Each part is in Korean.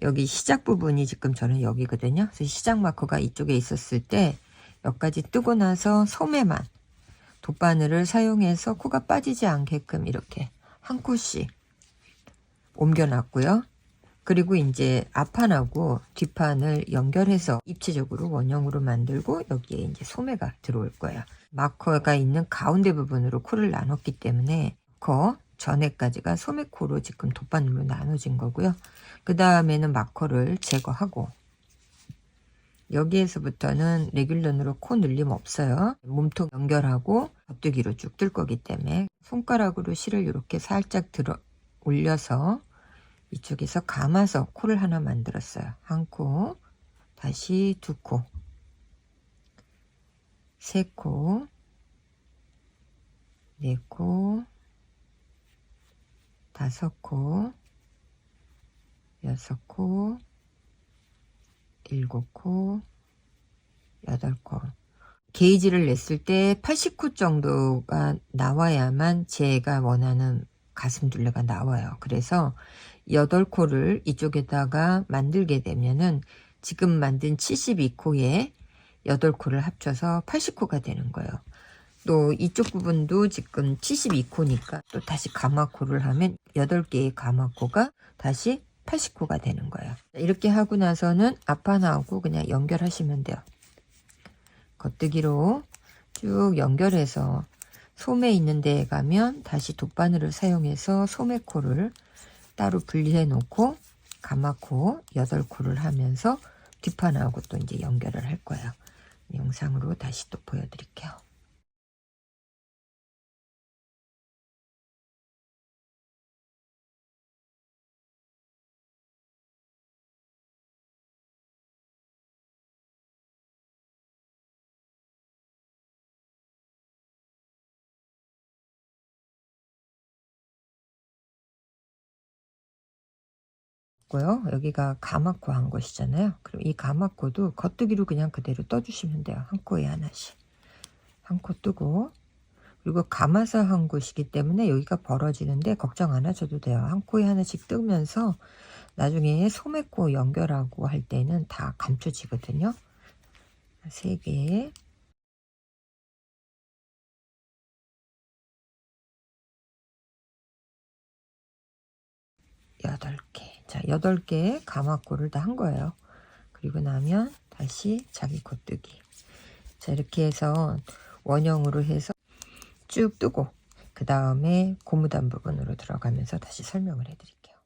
여기 시작 부분이 지금 저는 여기거든요. 그래서 시작 마커가 이쪽에 있었을 때 여기까지 뜨고 나서 소매만 돗바늘을 사용해서 코가 빠지지 않게끔 이렇게 한 코씩 옮겨놨고요. 그리고 이제 앞판하고 뒷판을 연결해서 입체적으로 원형으로 만들고 여기에 이제 소매가 들어올 거예요. 마커가 있는 가운데 부분으로 코를 나눴기 때문에 마커 전에까지가 소매코로 지금 돗바늘로 나눠진 거고요. 그 다음에는 마커를 제거하고 여기에서부터는 레귤런으로 코 늘림 없어요. 몸통 연결하고 겉뜨기로 쭉 뜰 거기 때문에 손가락으로 실을 이렇게 살짝 들어 올려서 이쪽에서 감아서 코를 하나 만들었어요. 한 코, 다시 두 코, 세 코, 네 코, 다섯 코, 여섯 코, 일곱 코, 여덟 코. 게이지를 냈을 때 80코 정도가 나와야만 제가 원하는 가슴 둘레가 나와요. 그래서 8코를 이쪽에다가 만들게 되면은 지금 만든 72코에 8코를 합쳐서 80코가 되는 거예요. 또 이쪽 부분도 지금 72코니까 또 다시 가마코를 하면 8개의 가마코가 다시 80코가 되는 거예요. 이렇게 하고 나서는 앞판하고 그냥 연결하시면 돼요. 겉뜨기로 쭉 연결해서 소매 있는 데에 가면 다시 돗바늘을 사용해서 소매코를 따로 분리해 놓고 가마코 8코를 하면서 뒷판하고 또 이제 연결을 할 거예요. 영상으로 다시 또 보여드릴게요. 여기가 가마코 한 곳이잖아요. 그럼 이 가마코도 겉뜨기로 그냥 그대로 떠주시면 돼요. 한 코에 하나씩. 한 코 뜨고, 그리고 감아서 한 곳이기 때문에 여기가 벌어지는데 걱정 안 하셔도 돼요. 한 코에 하나씩 뜨면서 나중에 소매코 연결하고 할 때는 다 감춰지거든요. 3개, 8개. 자, 8개 가마코를 다 한 거예요. 그리고 나면 다시 자기 겉뜨기. 자, 이렇게 해서 원형으로 해서 쭉 뜨고 그 다음에 고무단 부분으로 들어가면서 다시 설명을 해드릴게요.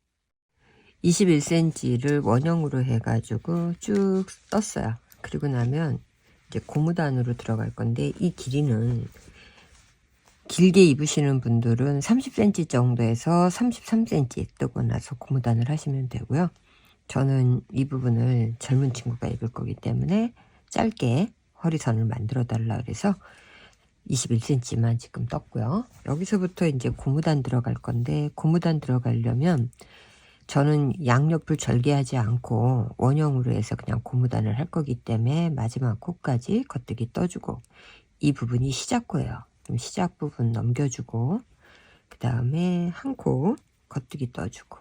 21cm를 원형으로 해가지고 쭉 떴어요. 그리고 나면 이제 고무단으로 들어갈 건데 이 길이는 길게 입으시는 분들은 30cm 정도에서 33cm 뜨고 나서 고무단을 하시면 되고요. 저는 이 부분을 젊은 친구가 입을 거기 때문에 짧게 허리선을 만들어 달라 그래서 21cm만 지금 떴고요. 여기서부터 이제 고무단 들어갈 건데 고무단 들어가려면 저는 양옆을 절개하지 않고 원형으로 해서 그냥 고무단을 할 거기 때문에 마지막 코까지 겉뜨기 떠주고 이 부분이 시작코예요. 그럼 시작 부분 넘겨주고 그 다음에 한 코 겉뜨기 떠주고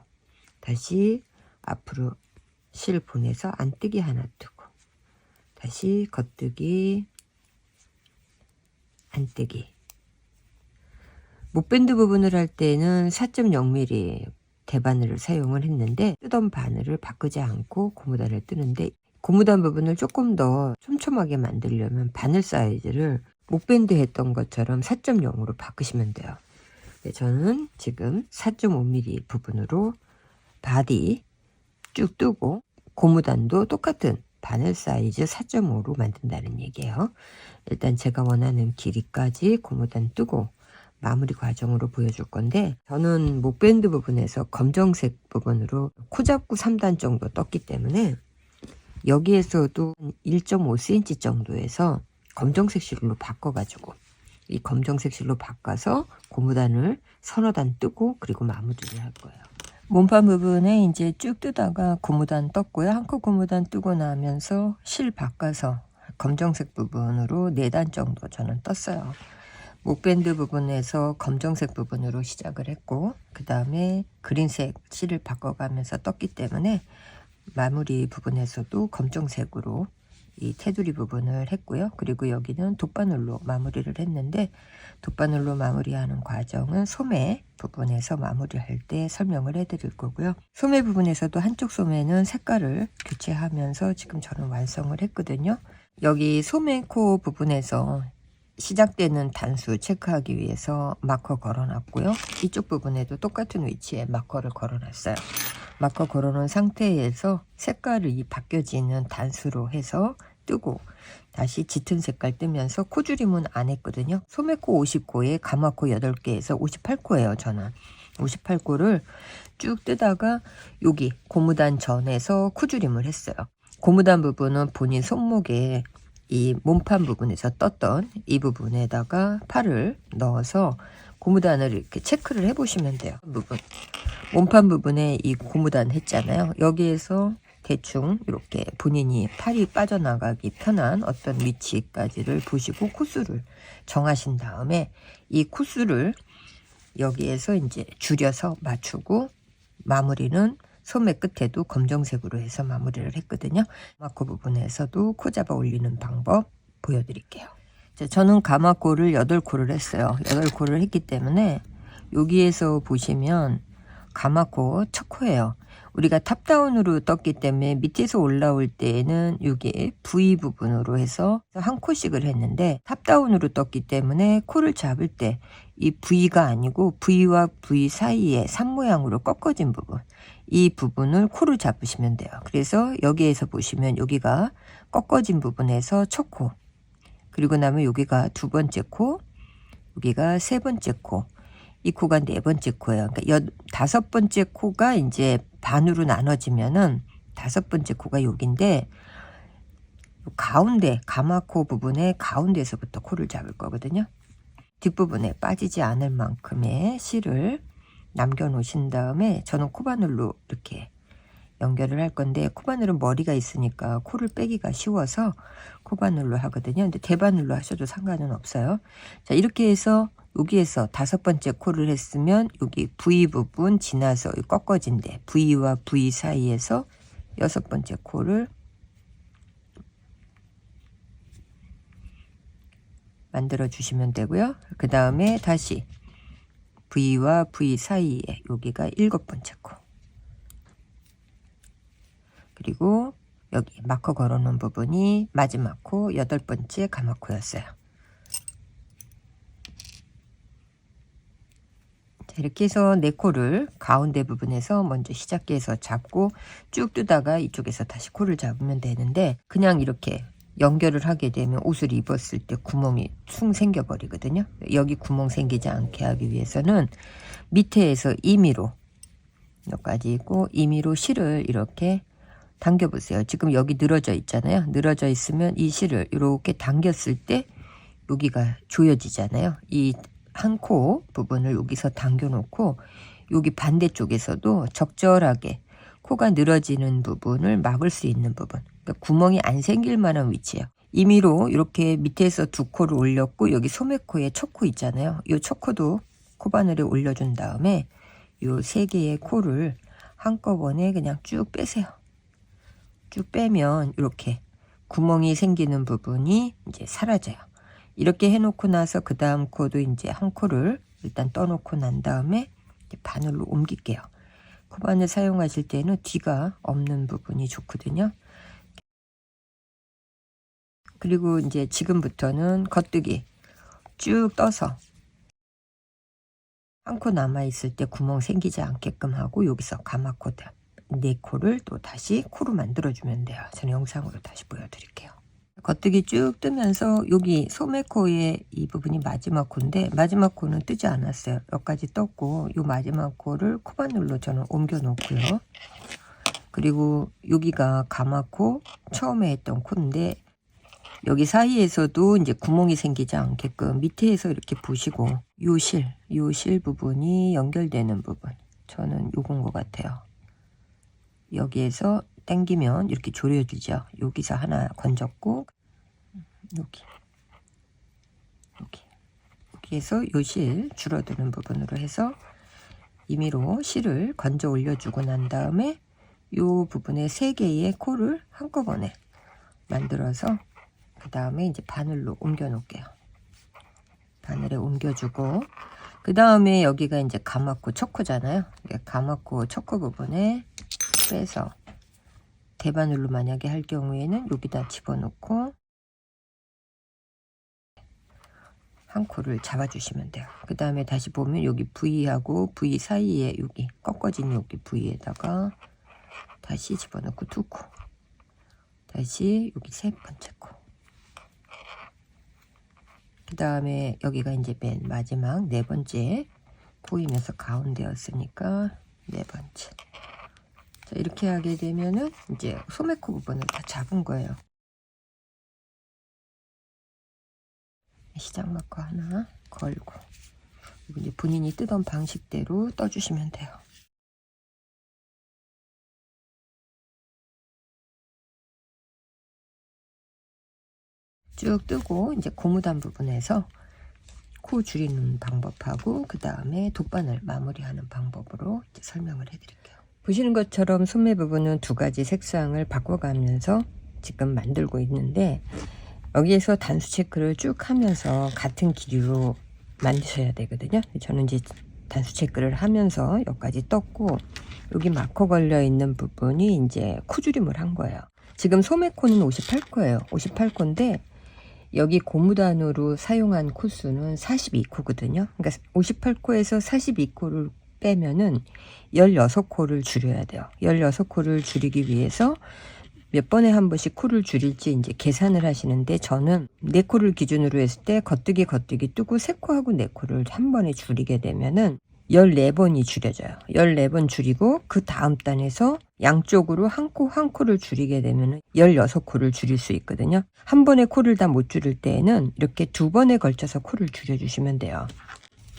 다시 앞으로 실 보내서 안뜨기 하나 뜨고 다시 겉뜨기 안뜨기. 목밴드 부분을 할 때는 4.0mm 대바늘을 사용을 했는데 뜨던 바늘을 바꾸지 않고 고무단을 뜨는데 고무단 부분을 조금 더 촘촘하게 만들려면 바늘 사이즈를 목밴드 했던 것처럼 4.0으로 바꾸시면 돼요. 저는 지금 4.5mm 부분으로 바디 쭉 뜨고 고무단도 똑같은 바늘 사이즈 4.5로 만든다는 얘기예요. 일단 제가 원하는 길이까지 고무단 뜨고 마무리 과정으로 보여줄 건데 저는 목밴드 부분에서 검정색 부분으로 코 잡고 3단 정도 떴기 때문에 여기에서도 1.5cm 정도에서 검정색 실로 바꿔가지고 이 검정색 실로 바꿔서 고무단을 서너 단 뜨고 그리고 마무리를 할 거예요. 몸판 부분에 이제 쭉 뜨다가 고무단 떴고요. 한 코 고무단 뜨고 나면서 실 바꿔서 검정색 부분으로 4단 정도 저는 떴어요. 목밴드 부분에서 검정색 부분으로 시작을 했고 그 다음에 그린색 실을 바꿔가면서 떴기 때문에 마무리 부분에서도 검정색으로 이 테두리 부분을 했고요. 그리고 여기는 돗바늘로 마무리를 했는데, 돗바늘로 마무리하는 과정은 소매 부분에서 마무리할 때 설명을 해드릴 거고요. 소매 부분에서도 한쪽 소매는 색깔을 교체하면서 지금 저는 완성을 했거든요. 여기 소매코 부분에서 시작되는 단수 체크하기 위해서 마커 걸어놨고요. 이쪽 부분에도 똑같은 위치에 마커를 걸어놨어요. 마커 걸어놓은 상태에서 색깔이 바뀌어지는 단수로 해서 뜨고, 다시 짙은 색깔 뜨면서 코줄임은 안 했거든요. 소매코 50코에 가마코 8개에서 58코예요. 저는 58코를 쭉 뜨다가 여기 고무단 전에서 코줄임을 했어요. 고무단 부분은 본인 손목에 이 몸판 부분에서 떴던 이 부분에다가 팔을 넣어서 고무단을 이렇게 체크를 해 보시면 돼요. 부분 몸판 부분에 이 고무단 했잖아요. 여기에서 대충 이렇게 본인이 팔이 빠져나가기 편한 어떤 위치까지를 보시고 코수를 정하신 다음에 이 코수를 여기에서 이제 줄여서 맞추고, 마무리는 소매 끝에도 검정색으로 해서 마무리를 했거든요. 가마코 부분에서도 코 잡아 올리는 방법 보여드릴게요. 자, 저는 가마코를 8코를 했어요. 8코를 했기 때문에 여기에서 보시면 가마코 첫 코예요. 우리가 탑다운으로 떴기 때문에 밑에서 올라올 때에는 이게 V 부분으로 해서 한 코씩을 했는데, 탑다운으로 떴기 때문에 코를 잡을 때 이 V가 아니고 V와 V 사이에 산 모양으로 꺾어진 부분, 이 부분을 코를 잡으시면 돼요. 그래서 여기에서 보시면 여기가 꺾어진 부분에서 첫 코, 그리고 나면 여기가 두 번째 코, 여기가 세 번째 코, 이 코가 네 번째 코예요. 그러니까 다섯 번째 코가 이제 반으로 나눠지면은 다섯 번째 코가 여기인데, 가운데 가마코 부분의 가운데에서부터 코를 잡을 거거든요. 뒷부분에 빠지지 않을 만큼의 실을 남겨 놓으신 다음에, 저는 코바늘로 이렇게 연결을 할 건데, 코바늘은 머리가 있으니까 코를 빼기가 쉬워서 코바늘로 하거든요. 근데 대바늘로 하셔도 상관은 없어요. 자, 이렇게 해서 여기에서 다섯 번째 코를 했으면 여기 V 부분 지나서 꺾어진 데 V와 V 사이에서 여섯 번째 코를 만들어 주시면 되고요. 그 다음에 다시 V와 V 사이에 여기가 일곱 번째 코, 그리고 여기 마커 걸어 놓은 부분이 마지막 코 여덟 번째 가마코였어요. 자, 이렇게 해서 네 코를 가운데 부분에서 먼저 시작해서 잡고 쭉 뜨다가 이쪽에서 다시 코를 잡으면 되는데, 그냥 이렇게 연결을 하게 되면 옷을 입었을 때 구멍이 숭 생겨 버리거든요. 여기 구멍 생기지 않게 하기 위해서는 밑에에서 임의로, 여기까지 있고 임의로 실을 이렇게 당겨 보세요. 지금 여기 늘어져 있잖아요. 늘어져 있으면 이 실을 이렇게 당겼을 때 여기가 조여지잖아요. 이 한 코 부분을 여기서 당겨 놓고, 여기 반대쪽에서도 적절하게 코가 늘어지는 부분을 막을 수 있는 부분, 그러니까 구멍이 안 생길 만한 위치예요. 임의로 이렇게 밑에서 두 코를 올렸고, 여기 소매코에 첫 코 있잖아요. 이 첫 코도 코바늘에 올려준 다음에 이 세 개의 코를 한꺼번에 그냥 쭉 빼세요. 쭉 빼면 이렇게 구멍이 생기는 부분이 이제 사라져요. 이렇게 해놓고 나서 그 다음 코도 이제 한 코를 일단 떠놓고 난 다음에 바늘로 옮길게요. 코바늘 사용하실 때는 뒤가 없는 부분이 좋거든요. 그리고 이제 지금부터는 겉뜨기 쭉 떠서 한 코 남아있을 때 구멍 생기지 않게끔 하고, 여기서 가마코드 네 코를 또 다시 코로 만들어주면 돼요. 저는 영상으로 다시 보여드릴게요. 겉뜨기 쭉 뜨면서 여기 소매코의 이 부분이 마지막 코인데, 마지막 코는 뜨지 않았어요. 여기까지 떴고, 이 마지막 코를 코바늘로 저는 옮겨 놓고요. 그리고 여기가 가마코 처음에 했던 코인데, 여기 사이에서도 이제 구멍이 생기지 않게끔 밑에에서 이렇게 보시고, 요 실 부분이 연결되는 부분, 저는 요건 것 같아요. 여기에서 당기면 이렇게 조려지죠. 여기서 하나 건졌고, 여기에서 요 실 줄어드는 부분으로 해서 임의로 실을 건져 올려주고 난 다음에 요 부분에 3개의 코를 한꺼번에 만들어서 그 다음에 이제 바늘로 옮겨 놓을게요. 바늘에 옮겨주고, 그 다음에 여기가 이제 가마코 초코잖아요. 가마코 초코 부분에 빼서 대바늘로 만약에 할 경우에는 여기다 집어넣고 한 코를 잡아주시면 돼요. 그 다음에 다시 보면 여기 V하고 V 사이에 여기 꺾어진 여기 V에다가 다시 집어넣고 2코, 다시 여기 3번째 코, 그 다음에 여기가 이제 맨 마지막 4번째 보이면서 가운데였으니까 4번째. 자, 이렇게 하게 되면은 이제 소매코 부분을 다 잡은 거예요. 시작 마커 하나 걸고, 이제 본인이 뜨던 방식대로 떠주시면 돼요. 쭉 뜨고 이제 고무단 부분에서 코 줄이는 방법하고 그 다음에 돗바늘 마무리하는 방법으로 이제 설명을 해드릴게요. 보시는 것처럼 소매 부분은 2가지 색상을 바꿔가면서 지금 만들고 있는데, 여기에서 단수 체크를 쭉 하면서 같은 길이로 만드셔야 되거든요. 저는 이제 단수 체크를 하면서 여기까지 떴고, 여기 마커 걸려 있는 부분이 이제 코줄임을 한 거예요. 지금 소매코는 58코예요. 58코인데 여기 고무단으로 사용한 코수는 42코거든요. 그러니까 58코에서 42코를 빼면은 16코를 줄여야 돼요. 16코를 줄이기 위해서 몇 번에 한 번씩 코를 줄일지 이제 계산을 하시는데, 저는 4코를 기준으로 했을 때 겉뜨기 뜨고 3코하고 4코를 한 번에 줄이게 되면은 14번이 줄여져요. 14번 줄이고 그 다음 단에서 양쪽으로 한 코를 줄이게 되면 16코를 줄일 수 있거든요. 한 번에 코를 다 못 줄일 때에는 이렇게 2번에 걸쳐서 코를 줄여주시면 돼요.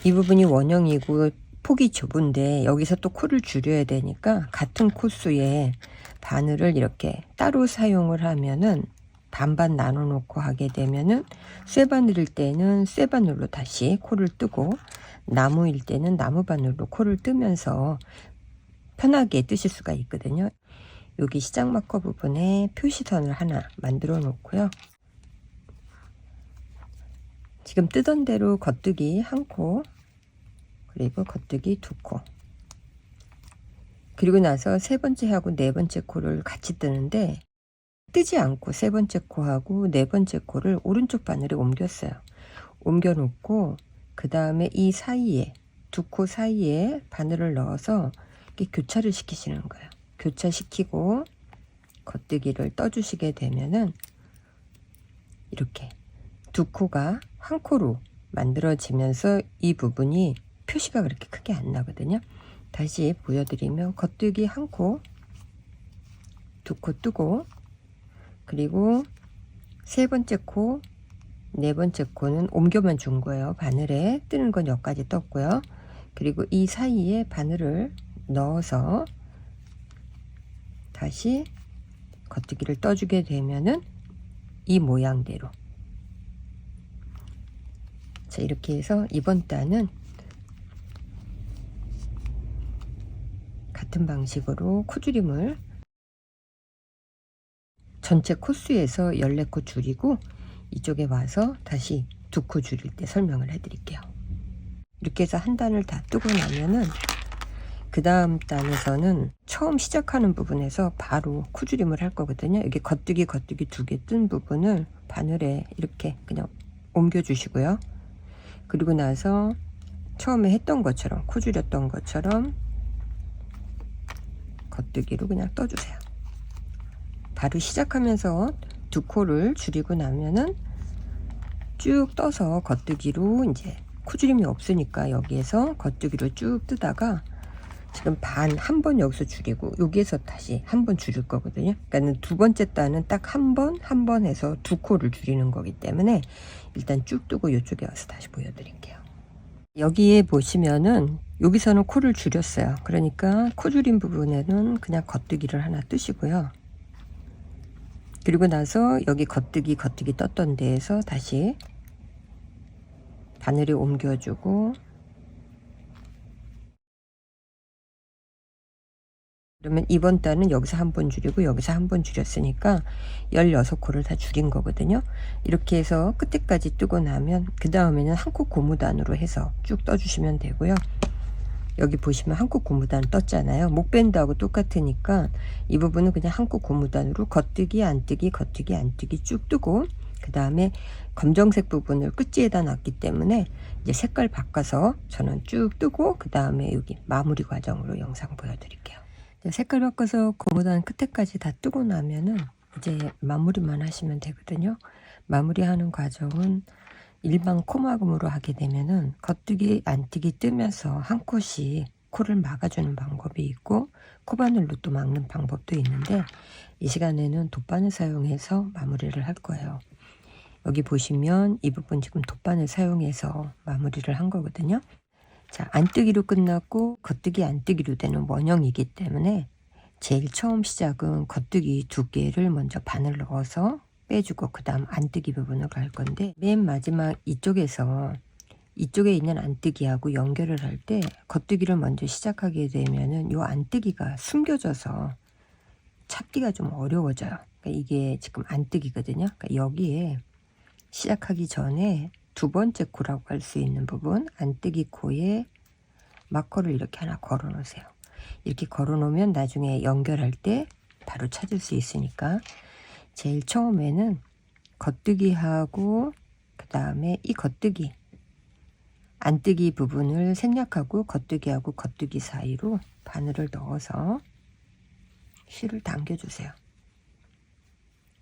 이 부분이 원형이고 폭이 좁은데 여기서 또 코를 줄여야 되니까 같은 코수에 바늘을 이렇게 따로 사용을 하면은 반반 나눠 놓고 하게 되면은 쇠바늘일 때는 쇠바늘로 다시 코를 뜨고, 나무일 때는 나무바늘로 코를 뜨면서 편하게 뜨실 수가 있거든요. 여기 시작 마커 부분에 표시선을 하나 만들어 놓고요. 지금 뜨던 대로 겉뜨기 1코, 그리고 겉뜨기 2코, 그리고 나서 3번째 하고 4번째 코를 같이 뜨는데, 뜨지 않고 3번째 코하고 4번째 코를 오른쪽 바늘에 옮겼어요. 옮겨 놓고 그 다음에 이 사이에 2코 사이에 바늘을 넣어서 이렇게 교차를 시키시는 거예요. 교차시키고 겉뜨기를 떠주시게 되면은 이렇게 2코가 1코로 만들어지면서 이 부분이 표시가 그렇게 크게 안 나거든요. 다시 보여드리면 겉뜨기 1코, 2코 뜨고, 그리고 3번째 코, 4번째 코는 옮겨만 준 거예요. 바늘에 뜨는 건 여기까지 떴고요. 그리고 이 사이에 바늘을 넣어서 다시 겉뜨기를 떠주게 되면은 이 모양대로. 자, 이렇게 해서 이번 단은 같은 방식으로 코줄임을 전체 코수에서 14코 줄이고 이쪽에 와서 다시 2코 줄일 때 설명을 해 드릴게요. 이렇게 해서 한 단을 다 뜨고 나면은 그 다음 단에서는 처음 시작하는 부분에서 바로 코줄임을 할 거거든요. 여기 겉뜨기 2개 뜬 부분을 바늘에 이렇게 그냥 옮겨 주시고요. 그리고 나서 처음에 했던 것처럼, 코 줄였던 것처럼 겉뜨기로 그냥 떠주세요. 바로 시작하면서 2코를 줄이고 나면은 쭉 떠서 겉뜨기로, 이제 코줄임이 없으니까 여기에서 겉뜨기로 쭉 뜨다가 지금 한 번 여기서 줄이고 여기에서 다시 한 번 줄일 거거든요. 그러니까 2번째 단은 딱 한 번 해서 2코를 줄이는 거기 때문에 일단 쭉 뜨고 이쪽에 와서 다시 보여드릴게요. 여기에 보시면은 여기서는 코를 줄였어요. 그러니까 코 줄인 부분에는 그냥 겉뜨기를 하나 뜨시고요. 그리고 나서 여기 겉뜨기 떴던 데에서 다시 바늘에 옮겨주고 그러면 이번 달은 여기서 한 번 줄이고 여기서 한 번 줄였으니까 16코를 다 줄인 거거든요. 이렇게 해서 끝에까지 뜨고 나면 그 다음에는 한코 고무단으로 해서 쭉 떠주시면 되고요. 여기 보시면 한코 고무단 떴잖아요. 목밴드하고 똑같으니까 이 부분은 그냥 한코 고무단으로 겉뜨기 안뜨기 겉뜨기 안뜨기 쭉 뜨고, 그 다음에 검정색 부분을 끝지에다 놨기 때문에 이제 색깔 바꿔서 저는 쭉 뜨고 그 다음에 여기 마무리 과정으로 영상 보여드릴게요. 색깔 바꿔서 고무단 끝에까지 다 뜨고 나면은 이제 마무리만 하시면 되거든요. 마무리하는 과정은 일반 코막음으로 하게 되면은 겉뜨기 안뜨기 뜨면서 한 콧이 코를 막아주는 방법이 있고 코바늘로 또 막는 방법도 있는데, 이 시간에는 돗바늘 사용해서 마무리를 할 거예요. 여기 보시면 이 부분 지금 돗바늘 사용해서 마무리를 한 거거든요. 자, 안뜨기로 끝났고 겉뜨기 안뜨기로 되는 원형이기 때문에 제일 처음 시작은 겉뜨기 2개를 먼저 바늘 넣어서 빼주고 그 다음 안뜨기 부분을 갈 건데, 맨 마지막 이쪽에서 이쪽에 있는 안뜨기하고 연결을 할 때 겉뜨기를 먼저 시작하게 되면은 요 안뜨기가 숨겨져서 찾기가 좀 어려워져요. 그러니까 이게 지금 안뜨기거든요. 그러니까 여기에 시작하기 전에 두 번째 코라고 할 수 있는 부분, 안뜨기 코에 마커를 이렇게 하나 걸어 놓으세요. 이렇게 걸어 놓으면 나중에 연결할 때 바로 찾을 수 있으니까 제일 처음에는 겉뜨기하고 그 다음에 이 겉뜨기 안뜨기 부분을 생략하고 겉뜨기하고 겉뜨기 사이로 바늘을 넣어서 실을 당겨주세요.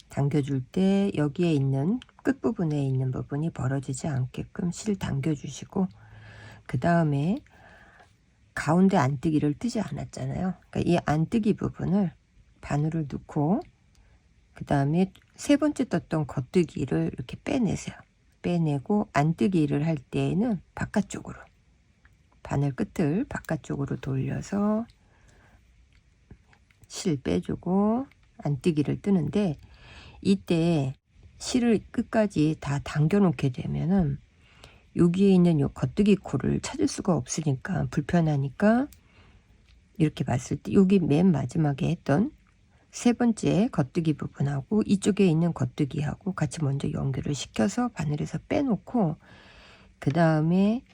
당겨줄 때 여기에 있는 끝부분에 있는 부분이 벌어지지 않게끔 실 당겨주시고, 그 다음에 가운데 안뜨기를 뜨지 않았잖아요. 그러니까 이 안뜨기 부분을 바늘을 넣고 그 다음에 세 번째 떴던 겉뜨기를 이렇게 빼내세요. 빼내고 안뜨기를 할 때에는 바깥쪽으로 바늘 끝을 바깥쪽으로 돌려서 실 빼주고 안뜨기를 뜨는데, 이때 실을 끝까지 다 당겨 놓게 되면은 여기에 있는 요 겉뜨기 코를 찾을 수가 없으니까 불편하니까, 이렇게 봤을 때 여기 맨 마지막에 했던 세 번째 겉뜨기 부분하고 이쪽에 있는 겉뜨기하고 같이 먼저 연결을 시켜서 바늘에서 빼놓고 그 다음에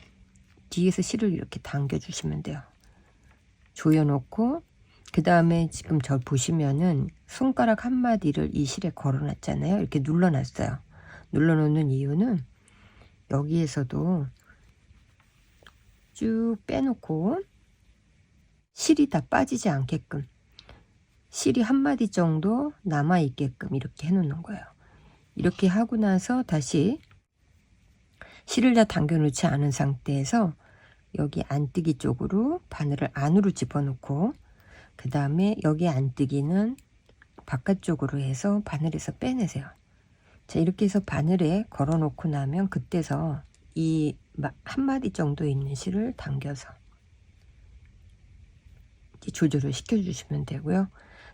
뒤에서 실을 이렇게 당겨 주시면 돼요. 조여 놓고 그 다음에 지금 저 보시면은 손가락 한 마디를 이 실에 걸어 놨잖아요. 이렇게 눌러 놨어요. 눌러 놓는 이유는 여기에서도 쭉 빼놓고 실이 다 빠지지 않게끔, 실이 한 마디 정도 남아 있게끔 이렇게 해 놓는 거예요. 이렇게 하고 나서 다시 실을 다 당겨 놓지 않은 상태에서 여기 안뜨기 쪽으로 바늘을 안으로 집어넣고 그 다음에 여기 안뜨기는 바깥쪽으로 해서 바늘에서 빼내세요. 자, 이렇게 해서 바늘에 걸어 놓고 나면 그때서 이 한 마디 정도 있는 실을 당겨서 조절을 시켜 주시면 되고요.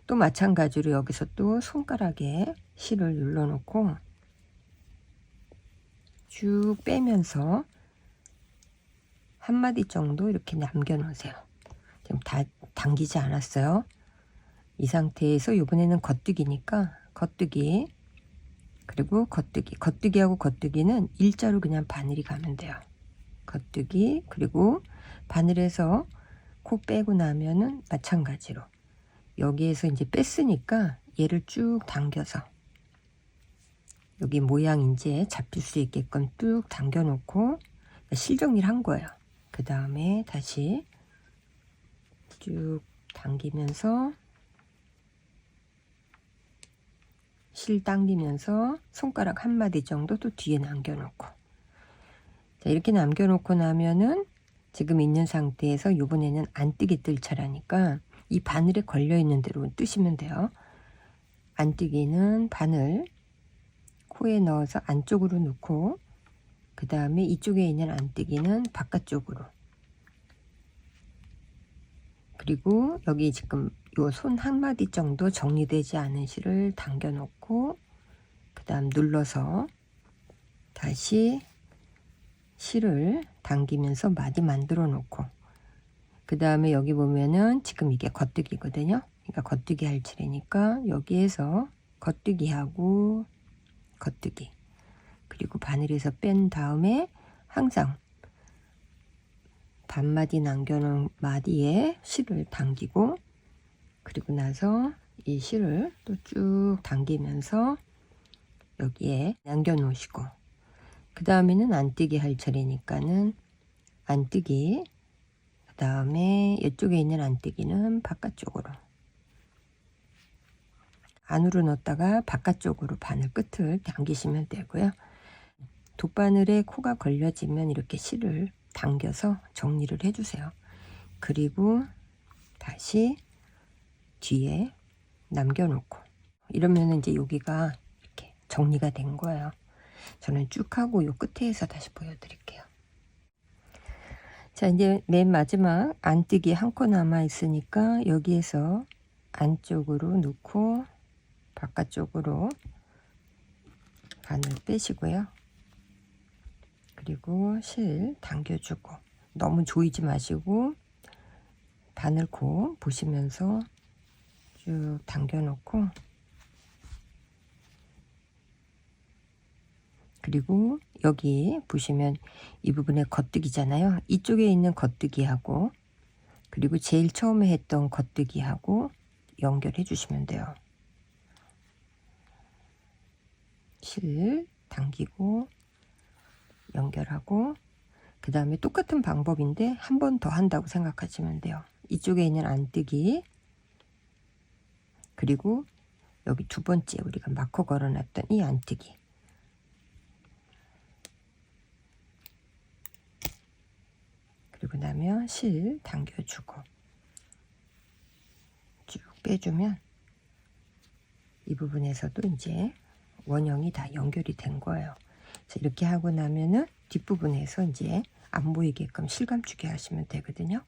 또 마찬가지로 여기서 또 손가락에 실을 눌러 놓고 쭉 빼면서 한 마디 정도 이렇게 남겨 놓으세요. 지금 다 당기지 않았어요. 이 상태에서 이번에는 겉뜨기니까 겉뜨기 그리고 겉뜨기, 겉뜨기하고 겉뜨기는 일자로 그냥 바늘이 가면 돼요. 겉뜨기 그리고 바늘에서 코 빼고 나면은 마찬가지로 여기에서 이제 뺐으니까 얘를 쭉 당겨서 여기 모양 이제 잡힐 수 있게끔 쭉 당겨 놓고 실 정리를 한 거예요. 그 다음에 다시 쭉 당기면서 실 당기면서 손가락 한 마디 정도 또 뒤에 남겨놓고, 자, 이렇게 남겨놓고 나면은 지금 있는 상태에서 이번에는 안뜨기 뜰 차라니까 이 바늘에 걸려 있는 대로 뜨시면 돼요. 안뜨기는 바늘 코에 넣어서 안쪽으로 넣고 그 다음에 이쪽에 있는 안뜨기는 바깥쪽으로, 그리고 여기 지금 요 손 한 마디 정도 정리되지 않은 실을 당겨 놓고 그 다음 눌러서 다시 실을 당기면서 마디 만들어 놓고 그 다음에 여기 보면은 지금 이게 겉뜨기거든요. 그러니까 겉뜨기 할 차례니까 여기에서 겉뜨기하고 겉뜨기, 그리고 바늘에서 뺀 다음에 항상 반마디 남겨놓은 마디에 실을 당기고, 그리고 나서 이 실을 또 쭉 당기면서 여기에 남겨 놓으시고, 그 다음에는 안뜨기 할 차례니까는 안뜨기, 그 다음에 이쪽에 있는 안뜨기는 바깥쪽으로 안으로 넣었다가 바깥쪽으로 바늘 끝을 당기시면 되고요. 돗바늘에 코가 걸려지면 이렇게 실을 당겨서 정리를 해주세요. 그리고 다시 뒤에 남겨놓고, 이러면 이제 여기가 이렇게 정리가 된 거예요. 저는 쭉 하고 요 끝에서 다시 보여드릴게요. 자, 이제 맨 마지막 안뜨기 한 코 남아 있으니까 여기에서 안쪽으로 넣고 바깥쪽으로 바늘 빼시고요. 그리고 실 당겨주고, 너무 조이지 마시고 바늘코 보시면서 쭉 당겨 놓고, 그리고 여기 보시면 이 부분에 겉뜨기잖아요. 이쪽에 있는 겉뜨기하고 그리고 제일 처음에 했던 겉뜨기하고 연결해 주시면 돼요. 실 당기고 연결하고, 그 다음에 똑같은 방법인데 한 번 더 한다고 생각하시면 돼요. 이쪽에 있는 안뜨기, 그리고 여기 두 번째 우리가 마커 걸어놨던 이 안뜨기, 그리고 나면 실 당겨주고 쭉 빼주면 이 부분에서도 이제 원형이 다 연결이 된 거예요. 자, 이렇게 하고 나면은 뒷부분에서 이제 안 보이게끔 실감추게 하시면 되거든요.